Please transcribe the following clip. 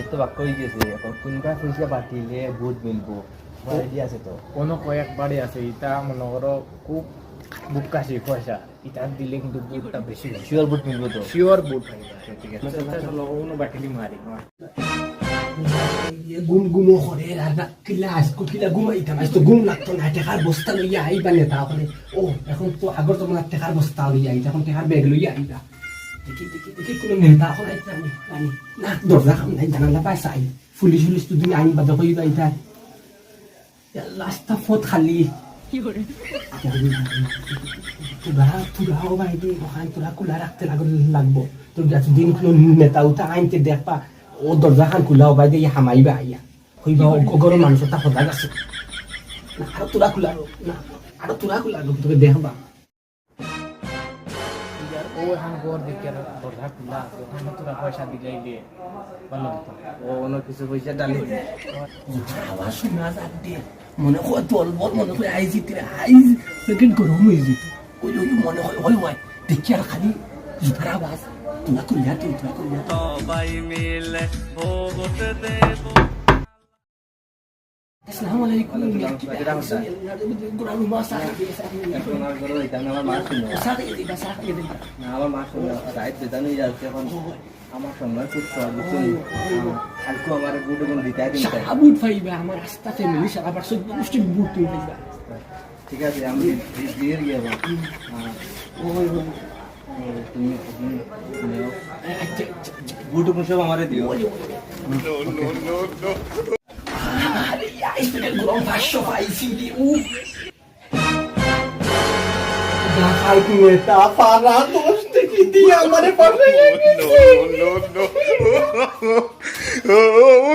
তো বাক্য হয়ে গেছে এখন কোনটা পয়সা পাঠিলে বুট মিলবো আইডিয়া আছে তো কোনো কয়েকবারই আছে এটা মনে করো খুব বুক কাশি পয়সা এটা দিলে কিন্তু বুটটা বেশি শিওর বুট মিলবো তো শিওর বুট হয় ঠিক আছে চলো কোনো বাটিলি মারি গুম গুমো করে রাত কিলা আজকো কিলা ঘুমাইতাম আজ তো ঘুম লাগতো না টেকার বস্তা লইয়া আইবা নেতা ওখানে ও এখন তো আগর তো মানে টেকার বস্তা লইয়া আইতা এখন টেকার ব্যাগ লইয়া আইবা দেখি কোনো নেতা এখন আইতা আমি না দরজা খাম নাই জানালা পাইছা আই পুলিশ তো তুমি আইন বাদা কইবা আইতা লাস্টটা ফোট খালি তুরা ও ভাই ওখানে তুরা কুলা রাখতে লাগবো তোর কাছে দিন কোনো নেতা উঠা আইনতে দেখবা ও দরজা খান খোলাও বাইদে হামাইবা আইয়া কইবা গরম মানুষ তা সদা গেছে আরো তোরা খোলালো না আরো তোরা খোলালো তোকে দেখবা ও এখন গড় দেখে দরজা খোলা আছে ওখানে তোরা পয়সা দিলেই দিয়ে ভালো হতো ও অন্য কিছু পয়সা ডালি আওয়াজ শোনা যাচ্ছে মনে হয় তলবত মনে হয় আইজি তিরে আইজ সেকেন্ড গরম হয়ে যেত ওই ওই মনে হয় দেখি আর খালি জুতার আওয়াজ তোরা খুলিয়া তোরা খুলিয়া সবাই মিলে ভোট দেব আসসালামু আলাইকুম গুরানু মাসা এখন আর করো এটা আমার মা শুনো না আমার মা শুনো রাইট বেদানি যাচ্ছে এখন আমার সঙ্গে খুব সর্বজন আলকো আমার গুড গুণ দিতে দিন সাবুট ফাইবা আমার রাস্তা ফ্যামিলি সারা পারছো গোষ্ঠী বুট তুমি ফাইবা ঠিক আছে আমি দিয়ে গিয়ে ওই তুমি নেও গুড গুণ সব আমারে দিও আরে আইসপেল গরম ভাষ্য পাইছি দি উ দেখাই তুমি তা পারা দোষ দেখি দিয়া আমারে পারে no